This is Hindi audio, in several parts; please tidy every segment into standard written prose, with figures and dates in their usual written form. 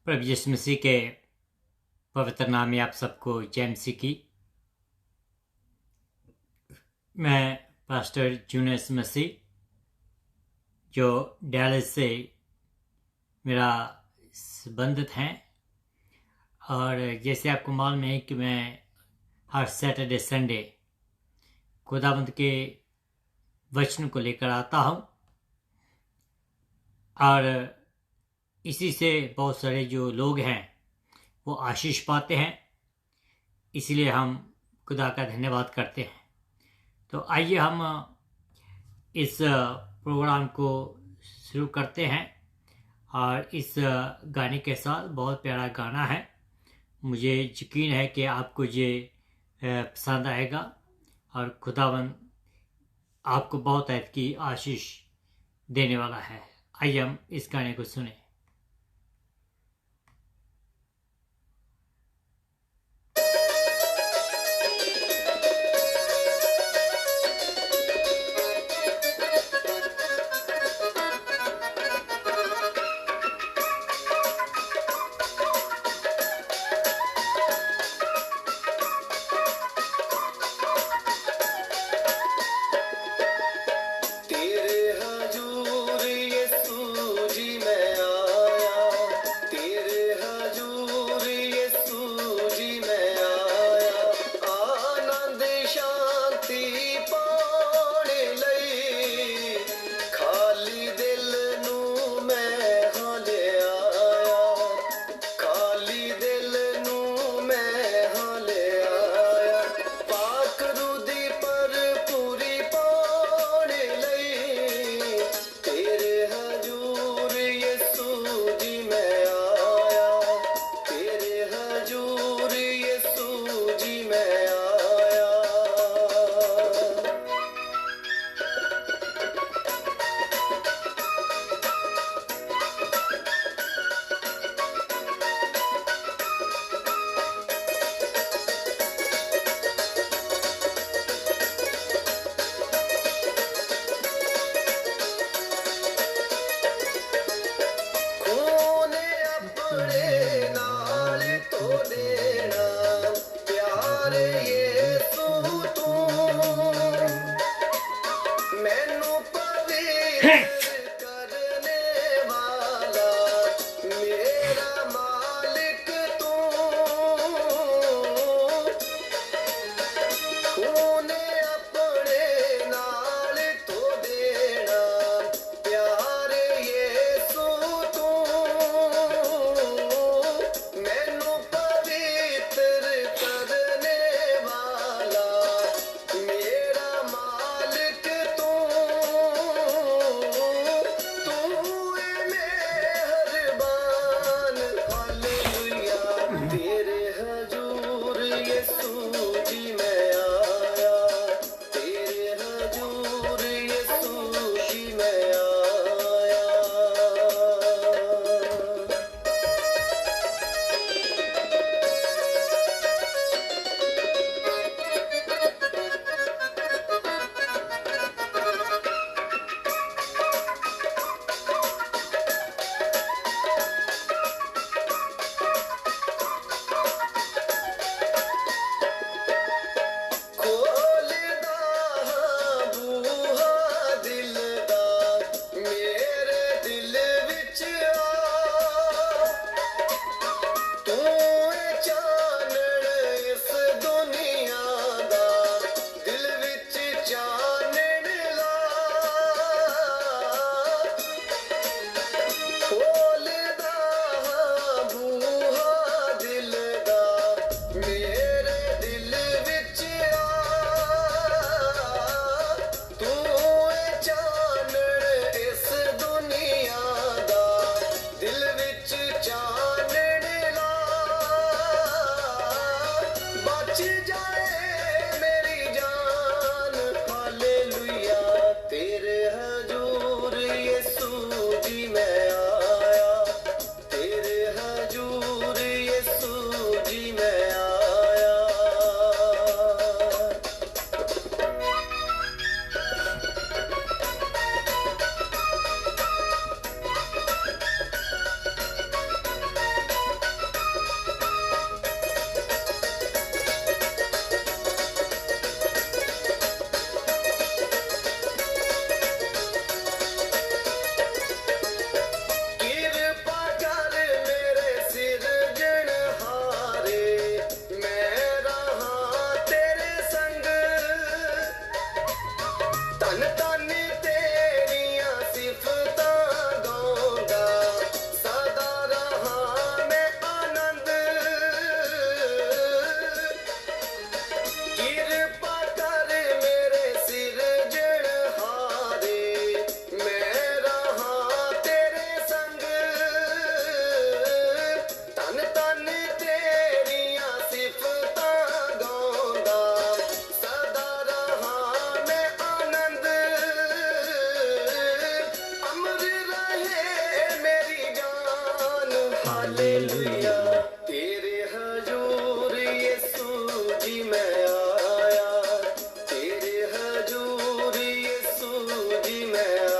प्रभु यीशु मसीह के पवित्र नाम में आप सबको जय मसीह की। मैं पास्टर जूनेस मसीह जो डैलस से मेरा संबंधित हैं, और जैसे आपको मालूम है कि मैं हर सैटरडे संडे खुदावंद के वचन को लेकर आता हूँ, और इसी से बहुत सारे जो लोग हैं वो आशीष पाते हैं, इसीलिए हम खुदा का धन्यवाद करते हैं। तो आइए हम इस प्रोग्राम को शुरू करते हैं, और इस गाने के साथ बहुत प्यारा गाना है। मुझे यकीन है कि आपको ये पसंद आएगा और खुदावन आपको बहुत ऐत की आशीष देने वाला है। आइए हम इस गाने को सुने। तेरे हजूर यीशु जी मैं हालेलुया। तेरे हजूर यीशु जी मैं आया, तेरे हजूर यीशु जी मैं आया।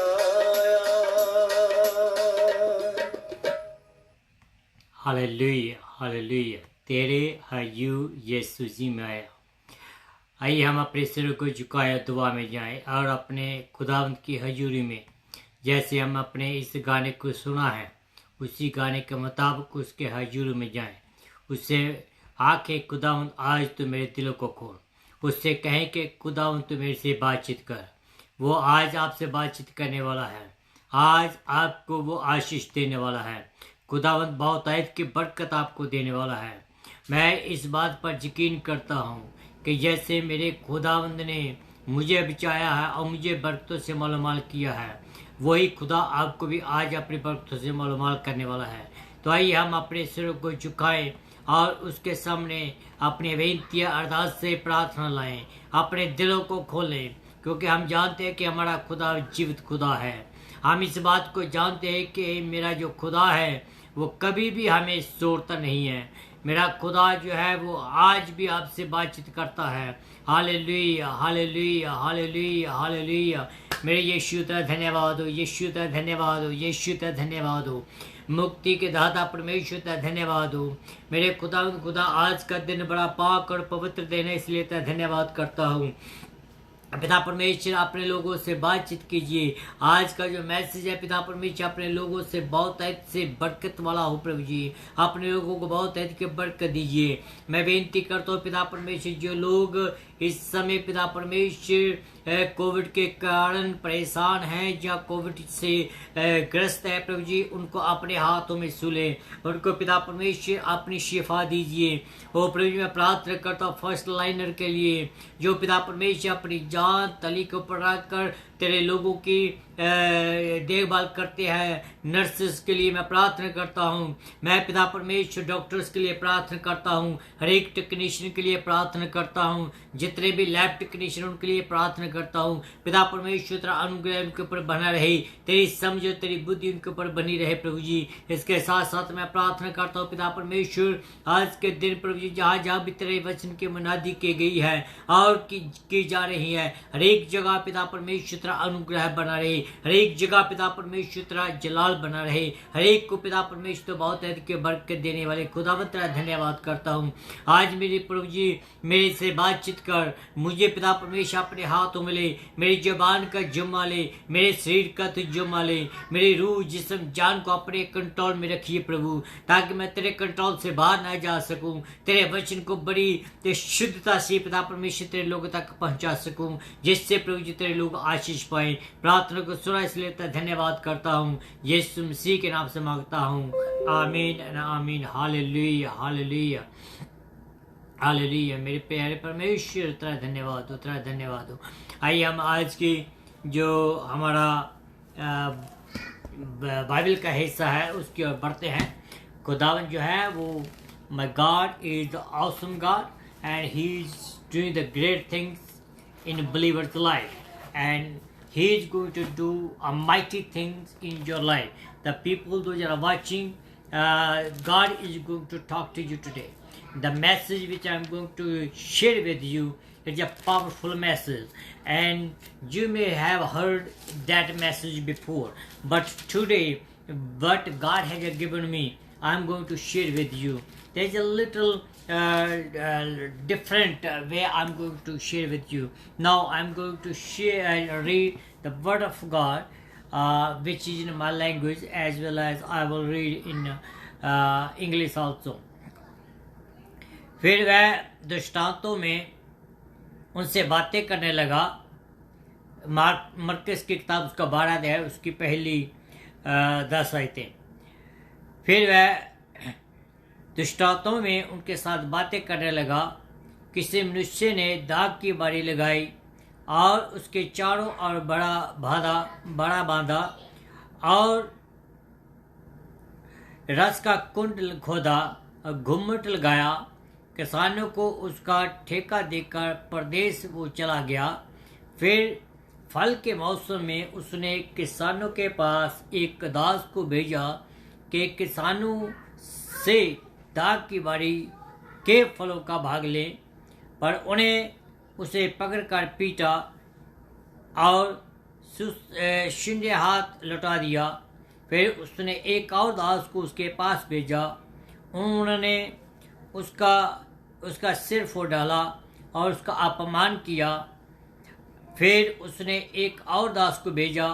Hallelujah hallelujah. तेरे हजूर यीशु जी में आया। आइए हम अपने सिर को झुकाए दुआ में जाएं और अपने खुदावंद की हजूरी में जैसे हम अपने इस गाने को सुना है उसी गाने के मुताबिक उसके हजूरी में जाएं। उससे आके खुदावंद आज तो मेरे दिलों को खोल, उससे कहें कि खुदावंद तो मेरे से बातचीत कर। वो आज आपसे बातचीत करने वाला है, आज आपको वो आशीष देने वाला है। खुदावंद बहुतायत की बरकत आपको देने वाला है। मैं इस बात पर यकीन करता हूँ कि जैसे मेरे खुदावंद ने मुझे बचाया है और मुझे बरकतों से मालामाल किया है, वही खुदा आपको भी आज अपनी बरकतों से मालामाल करने वाला है। तो आइए हम अपने सिरों को झुकाएं और उसके सामने अपनी बेनतियाँ अरदास से प्रार्थना लाएं, अपने दिलों को खोलें, क्योंकि हम जानते हैं कि हमारा खुदा जीवित खुदा है। हम इस बात को जानते हैं कि मेरा जो खुदा है वो कभी भी हमें छोड़ता नहीं है। मेरा खुदा जो है वो आज भी आपसे बातचीत करता है। Hallelujah hallelujah hallelujah hallelujah. मेरे यीशु तेरा धन्यवाद हो, यीशु तेरा धन्यवाद हो, यीशु तेरा धन्यवाद हो। मुक्ति के दाता परमेश्वर तेरा धन्यवाद हो। मेरे खुदा आज का दिन बड़ा पाक और पवित्र दिन है, इसलिए तेरा धन्यवाद करता हूँ। पिता परमेश्वर अपने लोगों से बातचीत कीजिए। आज का जो मैसेज है पिता परमेश्वर अपने लोगों से बहुत से बरकत वाला हो प्रभु जी। अपने लोगों को बहुत की बरकत दीजिए। मैं बेनती करता हूँ पिता परमेश्वर जो लोग इस समय पिता परमेश्वर कोविड के कारण परेशान हैं या कोविड से ग्रस्त है प्रभु जी, उनको अपने हाथों में सुले, उनको पिता परमेश्वर अपनी शिफा दीजिए। ओ प्रभु जी मैं प्रार्थना करता हूँ फर्स्ट लाइनर के लिए जो पिता परमेश्वर अपनी जान तली के ऊपर रखकर तेरे लोगों की देखभाल करते हैं। नर्सेस के लिए मैं प्रार्थना करता हूँ। मैं पिता परमेश्वर डॉक्टर्स के लिए प्रार्थना करता हूँ, हर एक टेक्नीशियन के लिए प्रार्थना करता हूँ, जितने भी लैब टेक्नीशियन उनके लिए प्रार्थना करता हूँ। पिता परमेश्वर तेरा अनुग्रह उनके ऊपर बना रहे, तेरी समझ और तेरी बुद्धि उनके ऊपर बनी रहे प्रभु जी। इसके साथ साथ मैं प्रार्थना करता हूँ पिता परमेश्वर आज के दिन प्रभु जी जहाँ जहाँ भी तेरे वचन की मुनादी की गई है और की जा रही है, हर एक जगह पिता परमेश्वर तेरा अनुग्रह बना रहे, हर एक जगह पिता परमेश्वर तेरा जलाल बना रहे, हर एक को पिता परमेश्वर तो बहुत के बरकत देने वाले खुदावंद तेरा धन्यवाद करता हूँ। आज मेरे प्रभु जी मेरे से बातचीत कर, मुझे पिता परमेश्वर अपने हाथों में ले, मेरी जुबान का जुम्मा ले, मेरे शरीर का तो जुम्मा ले, मेरी रूह जिस्म जान को अपने कंट्रोल में रखिए प्रभु, ताकि मैं तेरे कंट्रोल से बाहर ना जा सकूं, तेरे वचन को बड़ी शुद्धता से पिता परमेश्वर तेरे लोगों तक पहुंचा सकूं, जिससे प्रभु जी तेरे लोग आशीष पाए। प्रार्थना को सुना इसलिए धन्यवाद करता हूँ, यीशु मसीह के नाम से मांगता हूँ, आमीन आमीन। Hallelujah hallelujah hallelujah. मेरे प्यारे परमेश्वर तेरा धन्यवाद हो, तेरा धन्यवाद हो। आइए हम आज की जो हमारा बाइबल का हिस्सा है उसकी ओर बढ़ते हैं। खुदावन जो है वो my God is the awesome God and he is doing the great things in believers life and he is going to do a mighty things in your life. The people those are watching, God is going to talk to you today. The message which I am going to share with you is a powerful message, and you may have heard that message before, but today what God has given me I am going to share with you. There is a little different way I'm going to share with you. Now I'm going to share and read the word of God, which is in my language, as well as I will read in English also. फिर वह दृष्टांतों में उनसे बातें करने लगा। मरकस की किताब उसका 12 अध्याय उसकी पहली 10 आयतें। फिर वह दृष्टांतों में उनके साथ बातें करने लगा। किसी मनुष्य ने दाग की बारी लगाई और उसके चारों ओर बड़ा बांधा और रस का कुंड खोदा और घुम्मट लगाया। किसानों को उसका ठेका देकर परदेश वो चला गया। फिर फल के मौसम में उसने किसानों के पास एक दास को भेजा कि किसानों से दाग की बारी के फलों का भाग लें, पर उन्हें उसे पकड़कर पीटा और शून्य हाथ लौटा दिया। फिर उसने एक और दास को उसके पास भेजा। उन्होंने उसका सिर फोड़ डाला और उसका अपमान किया। फिर उसने एक और दास को भेजा,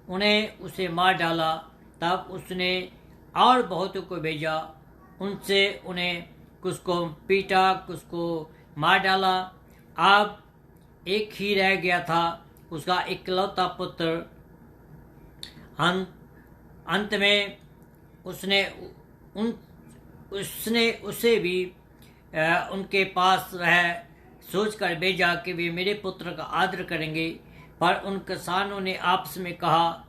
उन्हें उसे मार डाला। तब उसने और बहुतों को भेजा, उनसे उन्हें कुछ को पीटा, कुछ को मार डाला। अब एक ही रह गया था, उसका इकलौता पुत्र। अंत में उसने उसे भी उनके पास वह सोचकर भेजा कि वे मेरे पुत्र का आदर करेंगे। पर उन किसानों ने आपस में कहा,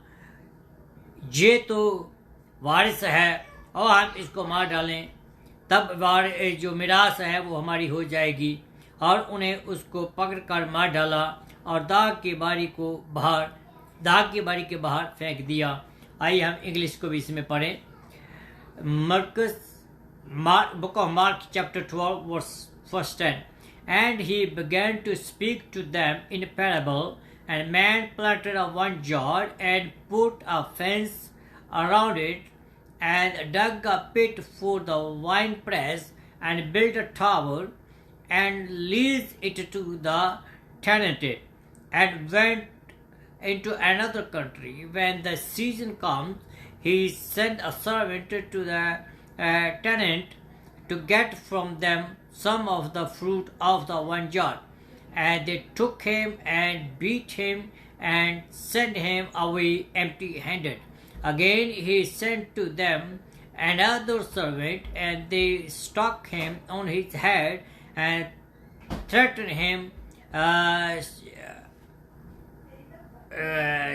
ये तो वारिस है और हम इसको मार डालें, तब जो मिरास है वो हमारी हो जाएगी। और उन्हें उसको पकड़कर मार डाला और दाग की बारी के बाहर फेंक दिया। आइए हम इंग्लिश को भी इसमें पढ़ें। Book of Mark chapter 12 verse 10. And he began to speak to them in parable, and man planted a vineyard and put a fence around it, and dug a pit for the winepress, and built a tower, and leased it to the tenant, and went into another country. When the season comes, he sent a servant to the tenant to get from them some of the fruit of the vineyard. And they took him and beat him and sent him away empty-handed. Again he sent to them another servant, and they struck him on his head and threatened him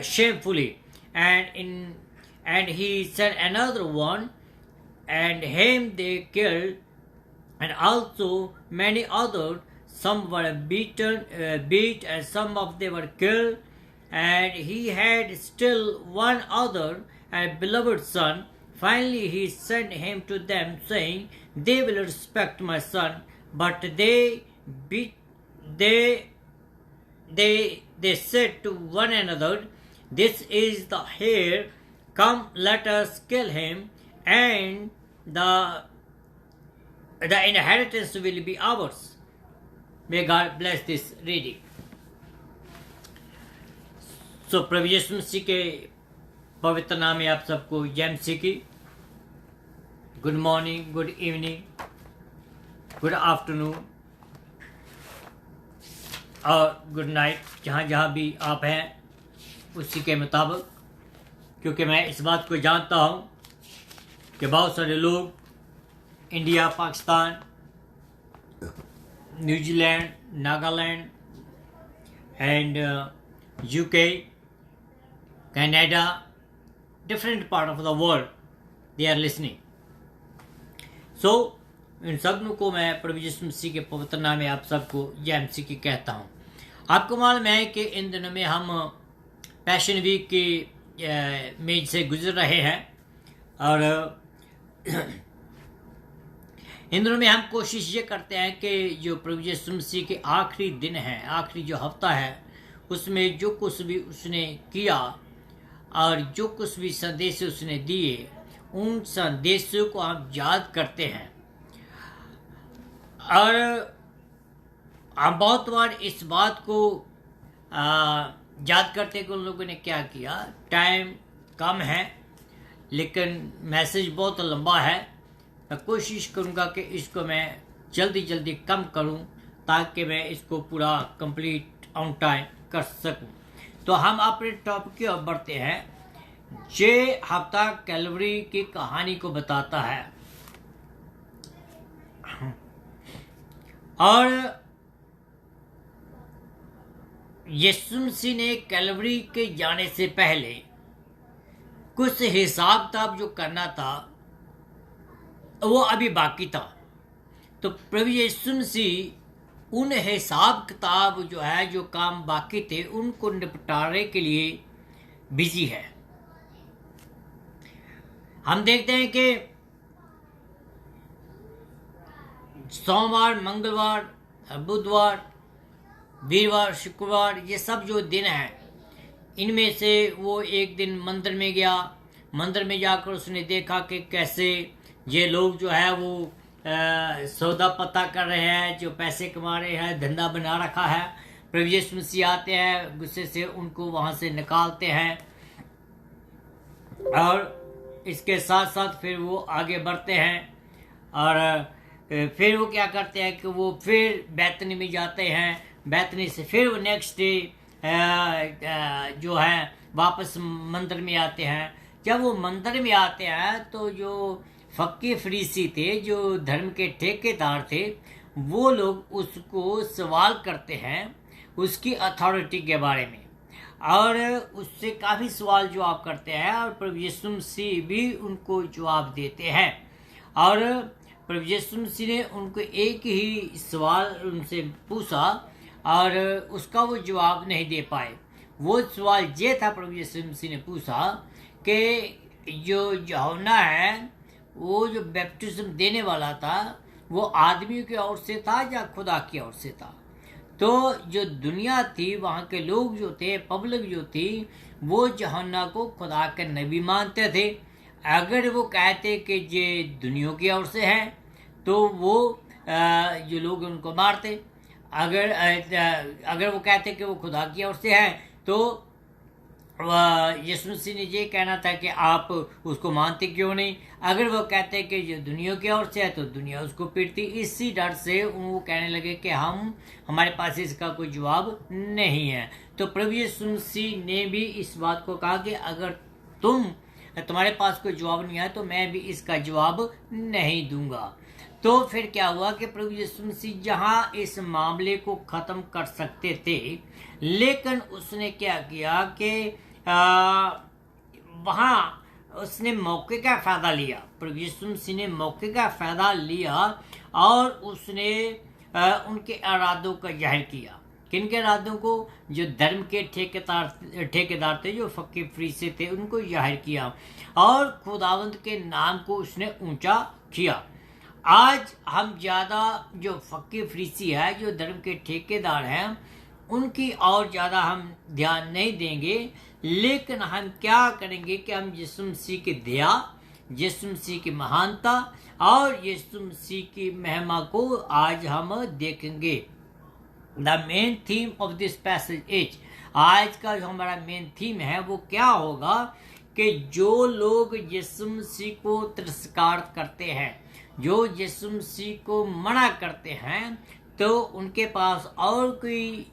shamefully. And he sent another one, and him they killed, and also many others. Some were beat, and some of them were killed. And he had still one other, a beloved son. Finally he sent him to them, saying, they will respect my son. But they said to one another, this is the heir, come, let us kill him, and the inheritance will be ours. May God bless this reading. So, प्रभु यीशु मसीह के पवित्र नाम में आप सबको जय मसीह की। Good morning, good evening, good afternoon और गुड नाइट, जहाँ जहाँ भी आप हैं उसी के मुताबिक, क्योंकि मैं इस बात को जानता हूँ कि बहुत सारे लोग India, Pakistan, New Zealand, Nagaland and UK, Canada, different part of the world they are listening. So इन सब को मैं प्रभु यीशु मसीह के पवित्र नाम में आप सबको जय मसीह की कहता हूँ। आपको मालूम है कि इन दिनों में हम पैशन वीक की में से गुजर रहे हैं, और इन दिनों में हम कोशिश ये करते हैं कि जो प्रभु यीशु मसीह के आखिरी दिन है, आखिरी जो हफ्ता है, उसमें जो कुछ भी उसने किया और जो कुछ भी संदेश उसने दिए, उन संदेशों को हम याद करते हैं। और हम बहुत बार इस बात को याद करते हैं कि उन लोगों ने क्या किया। टाइम कम है लेकिन मैसेज बहुत लंबा है। मैं कोशिश करूंगा कि इसको मैं जल्दी कम करूं ताकि मैं इसको पूरा कंप्लीट ऑन टाइम कर सकूं। तो हम अपने टॉपिक की ओर बढ़ते हैं। ये हफ्ता कैलवरी की कहानी को बताता है, और यीशु मसीह ने कैलवरी के जाने से पहले कुछ हिसाब किताब जो करना था वो अभी बाकी था। तो प्रभु यीशु मसीह उन हिसाब किताब जो है, जो काम बाकी थे, उनको निपटाने के लिए बिजी है। हम देखते हैं कि सोमवार, मंगलवार, बुधवार, वीरवार, शुक्रवार, ये सब जो दिन हैं, इनमें से वो एक दिन मंदिर में गया। मंदिर में जाकर उसने देखा कि कैसे ये लोग जो है वो सौदा पता कर रहे हैं, जो पैसे कमा रहे हैं, धंधा बना रखा है। प्रभु यीशु मसीह आते हैं, गुस्से से उनको वहाँ से निकालते हैं, और इसके साथ साथ फिर वो आगे बढ़ते हैं, और फिर वो क्या करते हैं कि वो फिर बैतनी में जाते हैं। बैतनी से फिर वो नेक्स्ट डे जो है वापस मंदिर में आते हैं। जब वो मंदिर में आते हैं तो जो फक्की फरीसी थे, जो धर्म के ठेकेदार थे, वो लोग उसको सवाल करते हैं उसकी अथॉरिटी के बारे में, और उससे काफ़ी सवाल जवाब करते हैं, और प्रभु यीशु मसीह भी उनको जवाब देते हैं। और प्रभु यीशु मसीह ने उनको एक ही सवाल उनसे पूछा और उसका वो जवाब नहीं दे पाए। वो सवाल ये था, प्रभु यीशु मसीह ने पूछा कि जो यूहन्ना है, वो जो बैप्टिज्म देने वाला था, वो आदमियों की ओर से था या खुदा की ओर से था? तो जो दुनिया थी, वहाँ के लोग जो थे, पब्लिक जो थी, वो यूहन्ना को खुदा के नबी मानते थे। अगर वो कहते कि ये दुनिया की ओर से है तो वो जो लोग उनको मारते। अगर वो कहते कि वो खुदा की ओर से है तो यीशु मसीह ने ये कहना था कि आप उसको मानते क्यों नहीं। अगर वो कहते कि जो दुनिया की ओर से है तो दुनिया उसको पीटती। इसी डर से वो कहने लगे कि हमारे पास इसका कोई जवाब नहीं है। तो प्रभु यीशु मसीह ने भी इस बात को कहा कि अगर तुम्हारे पास कोई जवाब नहीं है तो मैं भी इसका जवाब नहीं दूंगा। तो फिर क्या हुआ कि प्रभु यीशु मसीह जहाँ इस मामले को ख़त्म कर सकते थे, लेकिन उसने क्या किया कि वहाँ उसने मौके का फ़ायदा लिया। प्रभु यीशु मसीह ने मौके का फ़ायदा लिया और उसने उनके इरादों का जाहिर किया। किन के इरादों को? जो धर्म के ठेकेदार थे, जो फकीर फरीसी थे, उनको जाहिर किया और खुदावंद के नाम को उसने ऊंचा किया। आज हम ज़्यादा जो फकीर फरीसी है, जो धर्म के ठेकेदार हैं, उनकी और ज़्यादा हम ध्यान नहीं देंगे, लेकिन हम क्या करेंगे कि हम यीशु मसीह की दया, यीशु मसीह की महानता और यीशु मसीह की महिमा को आज हम देखेंगे। The main theme of this passage is, आज का जो हमारा मेन थीम है वो क्या होगा कि जो लोग यीशु मसीह को तिरस्कार करते हैं, जो यीशु मसीह को मना करते हैं, तो उनके पास और कोई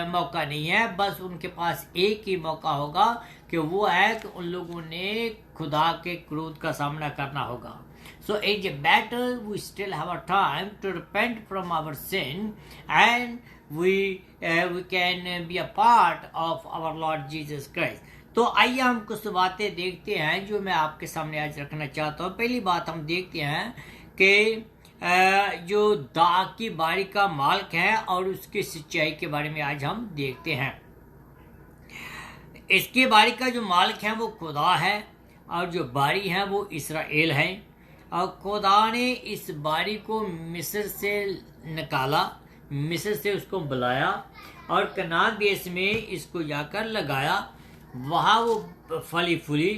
मौका नहीं है। बस उनके पास एक ही मौका होगा कि वो है कि उन लोगों ने खुदा के क्रोध का सामना करना होगा। So it's better we still have a time to repent from our sin and we can be a part of our Lord Jesus Christ. तो आइए हम कुछ बातें देखते हैं जो मैं आपके सामने आज रखना चाहता हूँ। पहली बात हम देखते हैं कि जो दाग की बारी का मालिक है और उसकी सच्चाई के बारे में आज हम देखते हैं। इसकी बारी का जो मालिक है वो खुदा है और जो बारी है वो इस्राएल है। और खुदा ने इस बारी को मिस्र से निकाला, मिस्र से उसको बुलाया और कनान देश में इसको जाकर लगाया। वहाँ वो फली फूली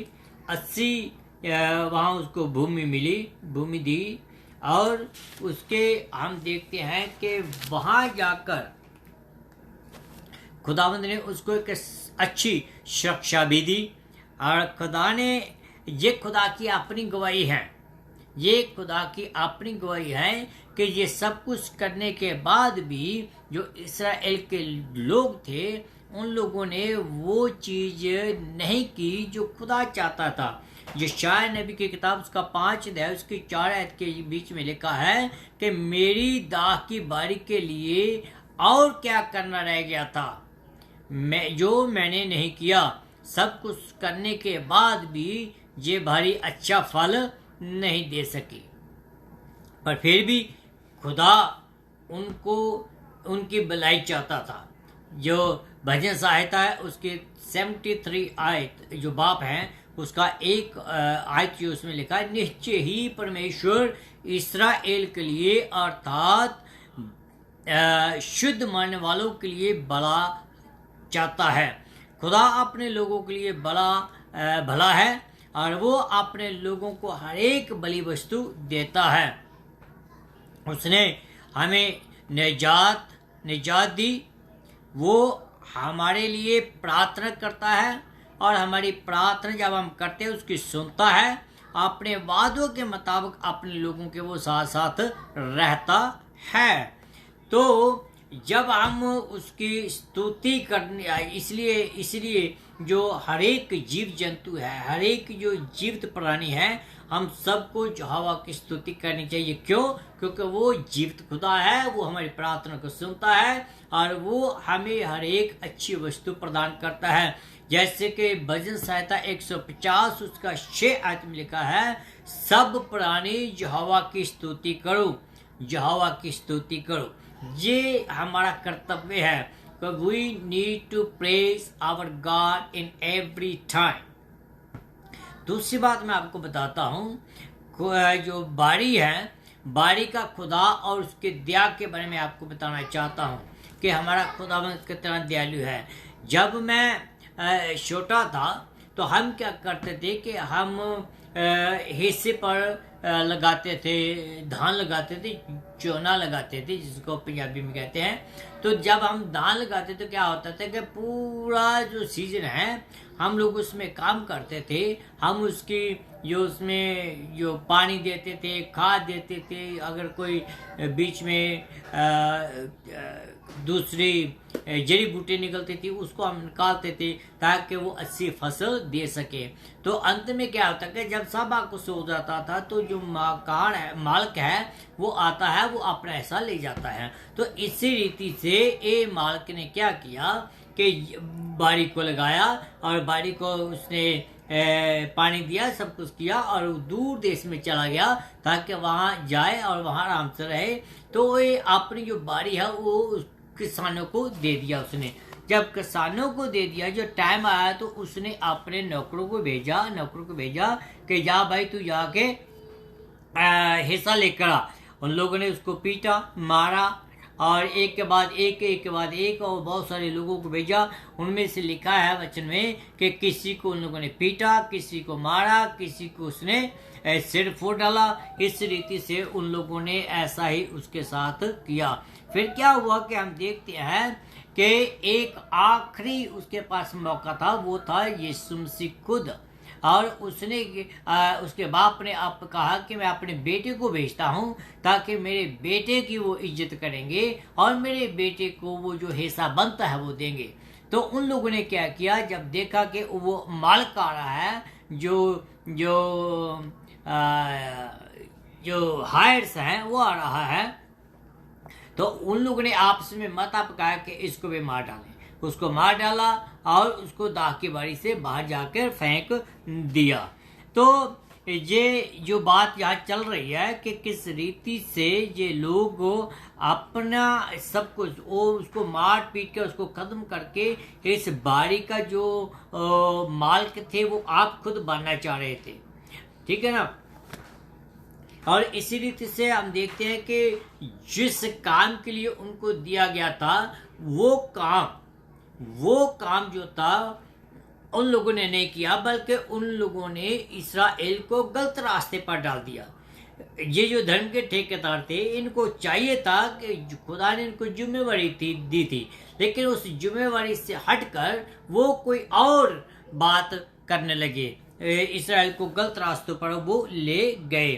80 वहाँ उसको भूमि मिली, भूमि दी, और उसके हम देखते हैं कि वहाँ जाकर खुदावंद ने उसको एक अच्छी सुरक्षा भी दी। और खुदा ने, ये खुदा की अपनी गवाही है, ये खुदा की अपनी गवाही है कि ये सब कुछ करने के बाद भी जो इस्राएल के लोग थे, उन लोगों ने वो चीज़ नहीं की जो खुदा चाहता था। यशायाह नबी की किताब उसका 5 अध्याय उसकी 4 आयत के बीच में लिखा है कि मेरी दाख की बारी के लिए और क्या करना रह गया था, जो मैंने नहीं किया। सब कुछ करने के बाद भी ये भारी अच्छा फल नहीं दे सकी, पर फिर भी खुदा उनको उनकी भलाई चाहता था। जो भजन सहायता है उसके 73 आयत जो बाप हैं उसका एक आयत जो उसमें लिखा है, निश्चय ही परमेश्वर इस्राएल के लिए अर्थात शुद्ध मानने वालों के लिए भला चाहता है। खुदा अपने लोगों के लिए भला है और वो अपने लोगों को हर एक बलि वस्तु देता है। उसने हमें निजात दी। वो हमारे लिए प्रार्थना करता है और हमारी प्रार्थना जब हम करते हैं उसकी सुनता है। अपने वादों के मुताबिक अपने लोगों के वो साथ साथ रहता है। तो जब हम उसकी स्तुति करने इसलिए जो हर एक जीव जंतु है, हर एक जो जीवित प्राणी है, हम सबको यहोवा की स्तुति करनी चाहिए। क्यों? क्योंकि वो जीवित खुदा है, वो हमारी प्रार्थना को सुनता है और वो हमें हर एक अच्छी वस्तु प्रदान करता है। जैसे कि भजन संहिता 150 उसका 6 आयत में लिखा है, सब प्राणी यहोवा की स्तुति करो, यहोवा की स्तुति करो। ये हमारा कर्तव्य है। We need to praise our God in every time। दूसरी बात मैं आपको बताता हूँ, जो बाड़ी है, बाड़ी का खुदा और उसके दया के बारे में आपको बताना चाहता हूँ कि हमारा खुदा कितना दयालु है। जब मैं छोटा था तो हम क्या करते थे कि हम हिस्से पर लगाते थे, धान लगाते थे, चोना लगाते थे, जिसको पंजाबी में कहते हैं। तो जब हम धान लगाते तो क्या होता था कि पूरा जो सीजन है हम लोग उसमें काम करते थे। हम उसकी उसमें जो पानी देते थे, खाद देते थे। अगर कोई बीच में दूसरी जड़ी बूटी निकलती थी उसको हम निकालते थे ताकि वो अच्छी फसल दे सके। तो अंत में क्या होता है कि जब सब कुछ हो जाता था तो जो मालिक है वो आता है, वो अपना हिस्सा ले जाता है। तो इसी रीति से ये मालिक ने क्या किया कि बाड़ी को लगाया और बाड़ी को उसने पानी दिया, सब कुछ किया और दूर देश में चला गया ताकि वहाँ जाए और वहाँ आराम से रहे। तो ये अपनी जो बाड़ी है वो किसानों को दे दिया उसने। जब किसानों को दे दिया, जो टाइम आया तो उसने अपने नौकरों को भेजा कि जा भाई तू जाके हिस्सा लेकर आ। उन लोगों ने उसको पीटा, मारा और एक के बाद एक और बहुत सारे लोगों को भेजा। उनमें से लिखा है वचन में कि किसी को उन लोगों ने पीटा, किसी को मारा, किसी को उसने सिर फोड़ डाला। इस रीति से उन लोगों ने ऐसा ही उसके साथ किया। फिर क्या हुआ कि हम देखते हैं कि एक आखिरी उसके पास मौका था, वो था यीशु मसीह खुद। और उसने उसके बाप ने आप कहा कि मैं अपने बेटे को भेजता हूँ ताकि मेरे बेटे की वो इज्जत करेंगे और मेरे बेटे को वो जो हिस्सा बनता है वो देंगे। तो उन लोगों ने क्या किया, जब देखा कि वो मालिक आ रहा है, जो हायर्स हैं वो आ रहा है, तो उन लोगों ने आपस में मत पकाया कि इसको भी मार डालें। उसको मार डाला और उसको दाग की बारी से बाहर जाकर फेंक दिया। तो ये जो बात यहाँ चल रही है कि किस रीति से ये लोग अपना सब कुछ उसको मार पीट के उसको खत्म करके इस बाड़ी का जो मालिक थे वो आप खुद बनना चाह रहे थे। ठीक है ना। और इसी रीति से हम देखते हैं कि जिस काम के लिए उनको दिया गया था वो काम जो था उन लोगों ने नहीं किया, बल्कि उन लोगों ने इस्राएल को गलत रास्ते पर डाल दिया। ये जो धर्म के ठेकेदार थे, इनको चाहिए था कि खुदा ने इनको जिम्मेवारी दी थी, लेकिन उस जिम्मेवारी से हटकर वो कोई और बात करने लगे, इस्राएल को गलत रास्तों पर वो ले गए।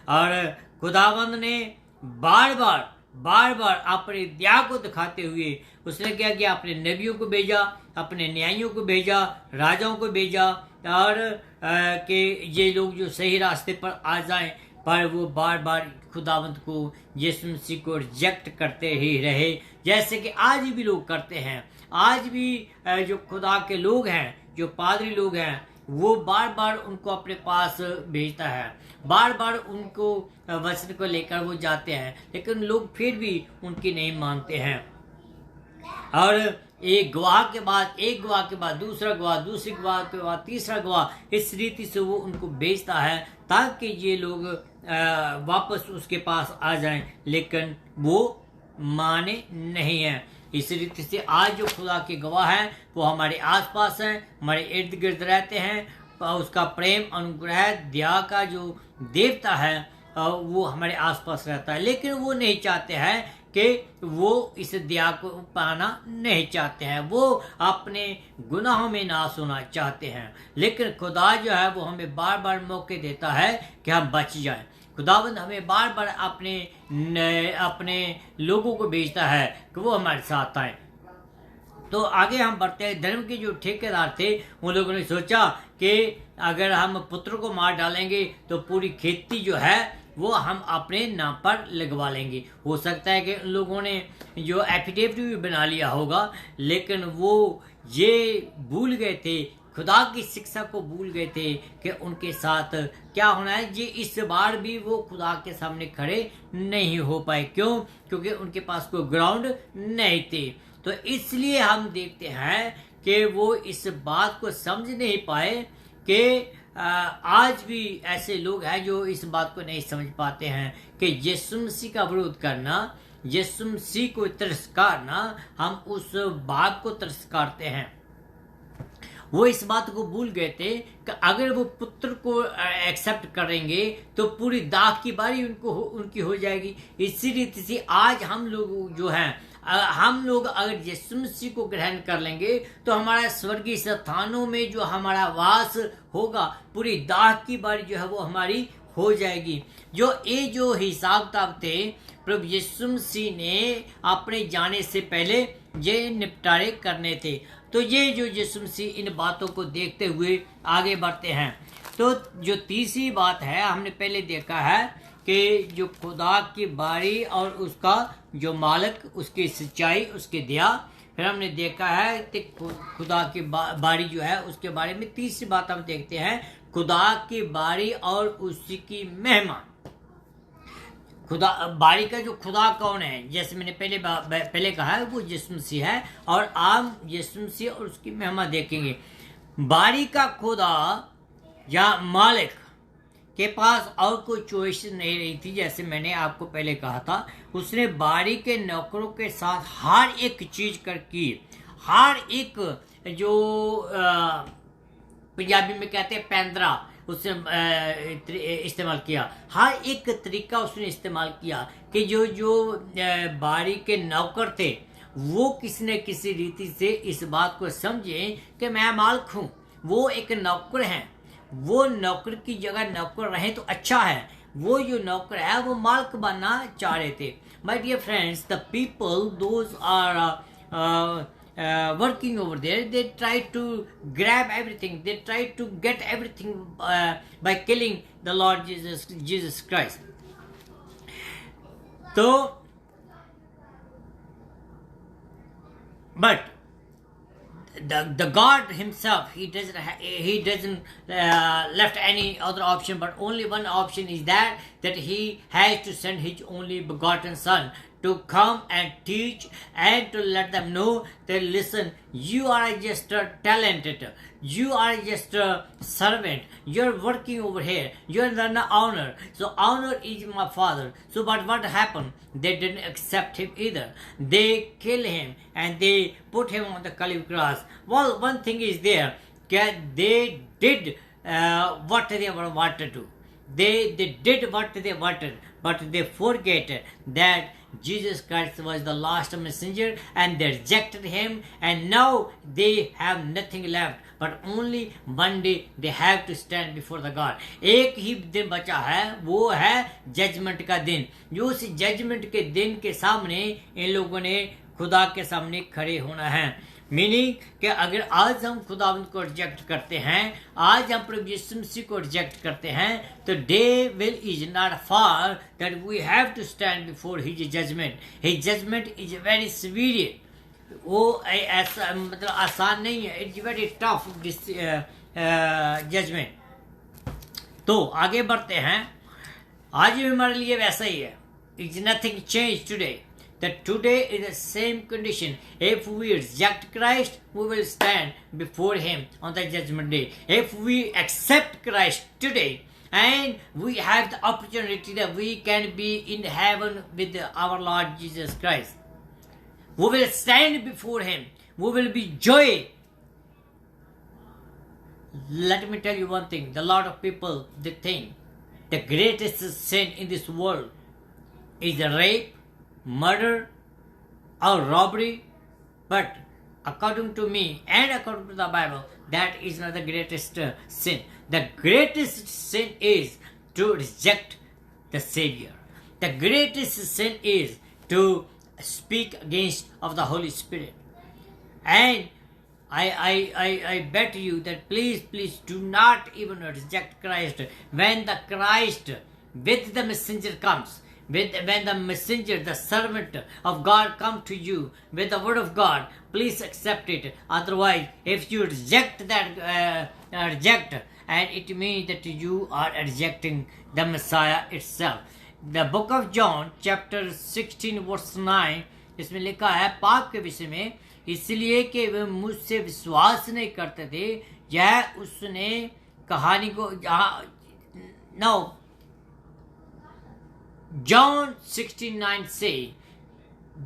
और खुदावंद ने बार बार अपनी दया को दिखाते हुए उसने क्या किया, अपने नबियों को भेजा, अपने न्यायियों को भेजा, राजाओं को भेजा और कि ये लोग जो सही रास्ते पर आ जाएं। पर वो बार बार खुदावंद को, यीशु मसीह को रिजेक्ट करते ही रहे, जैसे कि आज भी लोग करते हैं। आज भी जो खुदा के लोग हैं, जो पादरी लोग हैं, वो बार बार उनको अपने पास भेजता है, बार बार उनको वचन को लेकर वो जाते हैं, लेकिन लोग फिर भी उनकी नहीं मानते हैं। और एक गवाह के बाद दूसरा गवाह, दूसरी गवाह के बाद तीसरा गवाह, इस रीति से वो उनको भेजता है ताकि ये लोग वापस उसके पास आ जाएं, लेकिन वो माने नहीं हैं। इस रीति से आज जो खुदा के गवाह हैं वो हमारे आसपास हैं, हमारे इर्द गिर्द रहते हैं। उसका प्रेम, अनुग्रह, दया का जो देवता है वो हमारे आसपास रहता है, लेकिन वो नहीं चाहते हैं कि वो इस दया को पाना नहीं चाहते हैं। वो अपने गुनाहों में नाश होना चाहते हैं, लेकिन खुदा जो है वो हमें बार बार मौके देता है कि हम बच जाएं। खुदावंद हमें बार बार अपने लोगों को भेजता है कि वो हमारे साथ आए। तो आगे हम बढ़ते हैं। धर्म के जो ठेकेदार थे उन लोगों ने सोचा कि अगर हम पुत्र को मार डालेंगे तो पूरी खेती जो है वो हम अपने नाम पर लगवा लेंगे। हो सकता है कि उन लोगों ने जो एफिडेविट भी बना लिया होगा, लेकिन वो ये भूल गए थे, खुदा की शिक्षा को भूल गए थे कि उनके साथ क्या होना है। ये इस बार भी वो खुदा के सामने खड़े नहीं हो पाए। क्यों? क्योंकि उनके पास कोई ग्राउंड नहीं थे। तो इसलिए हम देखते हैं कि वो इस बात को समझ नहीं पाए कि आज भी ऐसे लोग हैं जो इस बात को नहीं समझ पाते हैं कि यीशु मसीह का विरोध करना, यीशु मसीह को तिरस्कारना, हम उस बात को तिरस्कारते हैं। वो इस बात को भूल गए थे कि अगर वो पुत्र को एक्सेप्ट करेंगे तो पूरी दाग की बारी उनकी हो जाएगी। इसी रीति से आज हम लोग जो हैं, हम लोग अगर यीशु मसीह को ग्रहण कर लेंगे तो हमारा स्वर्गीय स्थानों में जो हमारा वास होगा, पूरी दाग की बारी जो है वो हमारी हो जाएगी। जो हिसाब किताब थे प्रभु यीशु मसीह ने अपने जाने से पहले ये निपटारे करने थे। तो ये जो यीशु मसीह इन बातों को देखते हुए आगे बढ़ते हैं। तो जो तीसरी बात है, हमने पहले देखा है कि जो खुदा की बारी और उसका जो मालिक, उसकी सच्चाई, उसकी दया। फिर हमने देखा है कि खुदा की बारी जो है उसके बारे में तीसरी बात हम देखते हैं, खुदा की बारी और उसकी महिमा। खुदा बारी का जो खुदा कौन है, जैसे मैंने पहले कहा है, वो यीशु मसीह है। और आम यीशु मसीह और उसकी महिमा देखेंगे। बारी का खुदा या मालिक के पास और कोई चॉइस नहीं रही थी। जैसे मैंने आपको पहले कहा था, उसने बारी के नौकरों के साथ हर एक चीज की, हर एक जो पंजाबी में कहते हैं पैंद्रा, उसने इस्तेमाल किया। हर एक तरीका उसने इस्तेमाल किया कि जो बारी के नौकर थे वो किसी न किसी रीति से इस बात को समझे कि मैं मालिक हूँ, वो एक नौकर हैं। वो नौकर की जगह नौकर रहे तो अच्छा है। वो जो नौकर है वो मालिक बनना चाह रहे थे। My dear friends, the people those are working over there, they try to grab everything, they try to get everything by killing the Lord Jesus Christ. So but the God himself, he doesn't left any other option, but only one option is that he has to send his only begotten son to come and teach and to let them know that listen, you are just a talented, you are just a servant, you're working over here, you're the owner, so owner is my father. So but what happened? They didn't accept him either. They kill him and they put him on the Calvary cross. Well, one thing is there, they did what they wanted to. They did what they wanted, but they forget that Jesus Christ was the last messenger and they rejected him, and now they have nothing left but only one day they have to stand before the God. एक ही दिन बचा है, वो है जजमेंट का दिन। जो उस जजमेंट के दिन के सामने इन लोगों ने खुदा के सामने खड़े होना है। मीनिंग कि अगर आज हम खुदावंद को रिजेक्ट करते हैं, आज हम प्रभु यीशु मसीह को रिजेक्ट करते हैं, तो they will is not far that we have to stand before his judgment. His judgment is very severe. वो ऐसा मतलब आसान नहीं है, इट्स वेरी टफ जजमेंट। तो आगे बढ़ते हैं। आज भी हमारे लिए वैसा ही है। It's nothing change today, that today is the same condition. If we reject Christ, we will stand before him on the judgment day. If we accept Christ today, and we have the opportunity that we can be in heaven with our Lord Jesus Christ. We will stand before Him. We will be joy. Let me tell you one thing. The lot of people, they think the greatest sin in this world is rape, murder, or robbery. But according to me and according to the Bible, that is not the greatest sin. The greatest sin is to reject the Savior. The greatest sin is to speak against of the Holy Spirit. And I bet you that please do not even reject Christ. When the Christ with the messenger comes, when the messenger, the servant of God come to you with the word of God, please accept it. Otherwise, if you reject that, and it means that you are rejecting the Messiah itself. The book of John, chapter 16, verse 9, इसमें लिखा है पाप के विषय में, इसलिए कि वे मुझसे विश्वास नहीं करते थे, यह उसने कहानी को now John 16:9 say,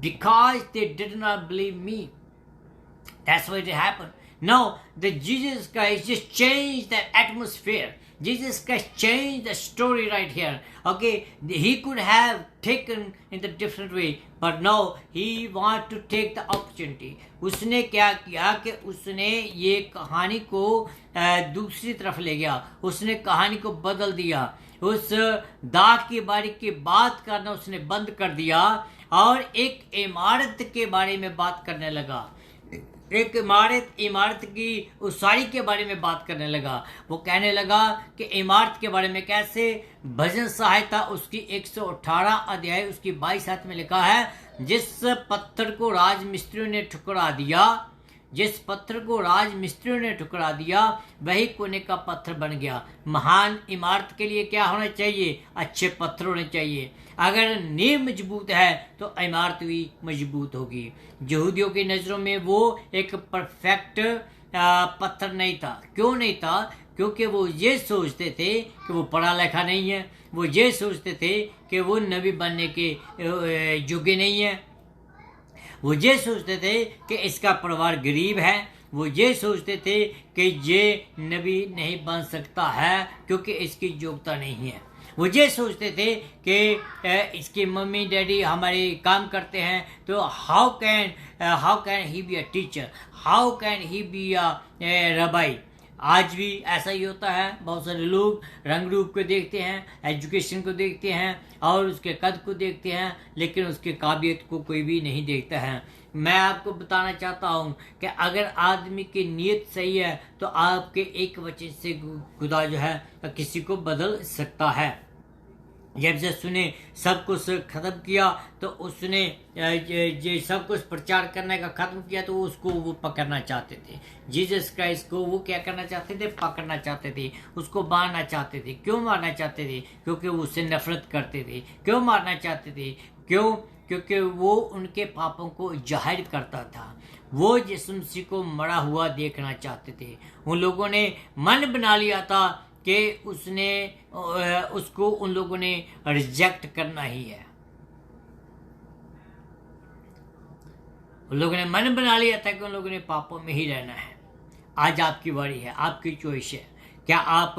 because they did not believe me. That's what it happened. Now, the Jesus Christ just changed the atmosphere. Jesus Christ changed the story right here. Okay, He could have taken in the different way, but no, He want to take the opportunity. उसने क्या किया कि उसने ये कहानी को दूसरी तरफ ले गया. उसने कहानी को बदल दिया. उस दाग की बारी की बात करना उसने बंद कर दिया और एक इमारत के बारे में बात करने लगा. एक इमारत की उसारी के बारे में बात करने लगा. वो कहने लगा कि इमारत के बारे में कैसे. भजन संहिता उसकी 118 अध्याय उसकी 22 आयत में लिखा है, जिस पत्थर को राजमिस्त्रियों ने ठुकरा दिया वही कोने का पत्थर बन गया. महान इमारत के लिए क्या होना चाहिए? अच्छे पत्थर होने चाहिए. अगर नींव मजबूत है तो इमारत भी मजबूत होगी. यहूदियों की नज़रों में वो एक परफेक्ट पत्थर नहीं था. क्यों नहीं था? क्योंकि वो ये सोचते थे कि वो पढ़ा लिखा नहीं है. वो ये सोचते थे कि वो नबी बनने के योग्य नहीं है. वो ये सोचते थे कि इसका परिवार गरीब है. वो ये सोचते थे कि ये नबी नहीं बन सकता है क्योंकि इसकी योग्यता नहीं है. वो ये सोचते थे कि इसके मम्मी डैडी हमारे काम करते हैं, तो how can he be a teacher, how can he be a rabbi. आज भी ऐसा ही होता है. बहुत सारे लोग रंग रूप को देखते हैं, एजुकेशन को देखते हैं और उसके कद को देखते हैं, लेकिन उसके काबिलियत को कोई भी नहीं देखता है. मैं आपको बताना चाहता हूँ कि अगर आदमी की नीयत सही है तो आपके एक वचन से खुदा जो है किसी को बदल सकता है. जब से उसने सब कुछ ख़त्म किया तो उसने ये सब कुछ प्रचार करने का ख़त्म किया तो उसको वो पकड़ना चाहते थे. जीसस क्राइस्ट को वो क्या करना चाहते थे? पकड़ना चाहते थे. उसको मारना चाहते थे. क्यों मारना चाहते थे? क्योंकि वो उससे नफरत करते थे. क्यों मारना चाहते थे? क्योंकि वो उनके पापों को जाहिर करता था. वो यीशु मसीह को मरा हुआ देखना चाहते थे. उन लोगों ने मन बना लिया था कि उसको उन लोगों ने रिजेक्ट करना ही है. उन लोगों ने मन बना लिया था कि उन लोगों ने पापों में ही रहना है. आज आपकी बारी है, आपकी चॉइस है. क्या आप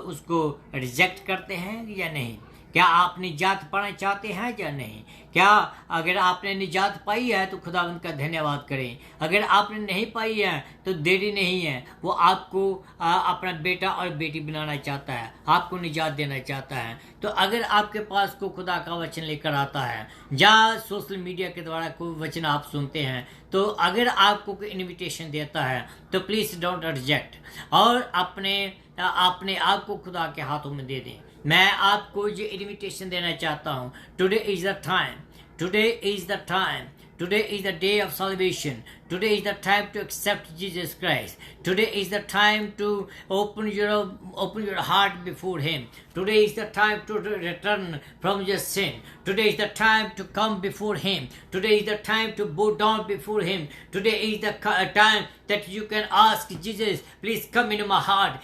उसको रिजेक्ट करते हैं या नहीं? क्या आप निजात पाना चाहते हैं या नहीं? क्या अगर आपने निजात पाई है तो खुदावंद का धन्यवाद करें. अगर आपने नहीं पाई है तो देरी नहीं है. वो आपको अपना बेटा और बेटी बनाना चाहता है, आपको निजात देना चाहता है. तो अगर आपके पास को खुदा का वचन लेकर आता है या सोशल मीडिया के द्वारा कोई वचन आप सुनते हैं, तो अगर आपको कोई इन्विटेशन देता है तो प्लीज़ डोंट रिजेक्ट और अपने आप को खुदा के हाथों में दे दें. मैं आपको ये इन्विटेशन देना चाहता हूँ. Today is the time. Today is the time. Today is the day of salvation. Today is the time to accept Jesus Christ. Today is the time to open your heart before Him. Today is the time to return from your sin. Today is the time to come before Him. Today is the time to bow down before Him. Today is the time that you can ask Jesus, please come into my heart.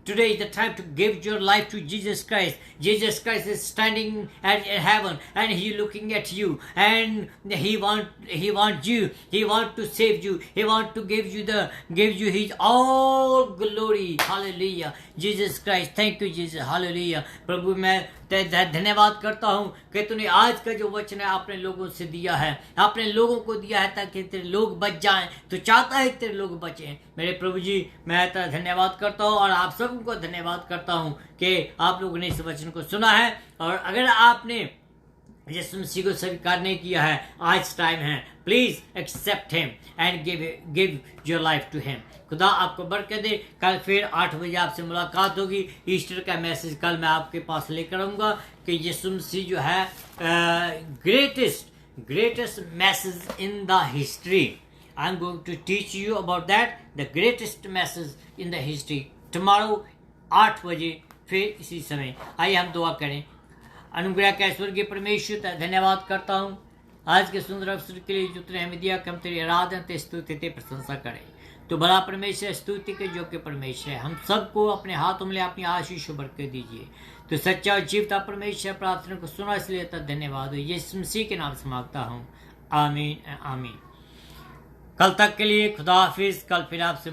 Today is the time to give your life to Jesus Christ. Jesus Christ is standing at heaven and He looking at you, and He wants you. He wants to save you. He wants to give you His all glory. Hallelujah. Jesus Christ, thank you Jesus. Hallelujah. प्रभु मैं धन्यवाद करता हूँ कि तूने आज का जो वचन है आपने लोगों से दिया है, आपने लोगों को दिया है ताकि तेरे लोग बच जाएं। तो चाहता है तेरे लोग बचें। मेरे प्रभु जी, मैं तेरा धन्यवाद करता हूँ और आप सबको धन्यवाद करता हूँ कि आप लोगों ने इस वचन को सुना है। और अगर आपने यीशु मसीह को स्वीकार नहीं किया है, आज टाइम है। Please accept him and give your life to him. खुदा आपको बरकत दे। कल फिर 8 बजे आपसे मुलाकात होगी। ईस्टर का मैसेज कल मैं आपके पास लेकर आऊँगा कि यीशु मसीह जो है greatest message in the history. I am going to teach you about that, the greatest message in the history. Tomorrow 8 बजे फिर इसी समय। आइए हम दुआ करें। अनुग्रह का स्वर्गीय परमेश्वर, धन्यवाद करता हूँ आज के सुंदर अवसर के लिए जो तूने हमें दिया कि हम तेरी आराधना, तेरी स्तुति, तेरी प्रशंसा करें। तो भला परमेश्वर, स्तुति के योग्य परमेश्वर है। हम सबको अपने हाथों में ले अपनी आशीष बरकत दीजिए। तो सच्चा और जीवता परमेश्वर प्रार्थना को सुना, इसलिए धन्यवाद हो। यीशु मसीह के नाम से मांगता हूँ, आमीन आमीन। कल तक के लिए खुदा हाफिज। कल फिर आपसे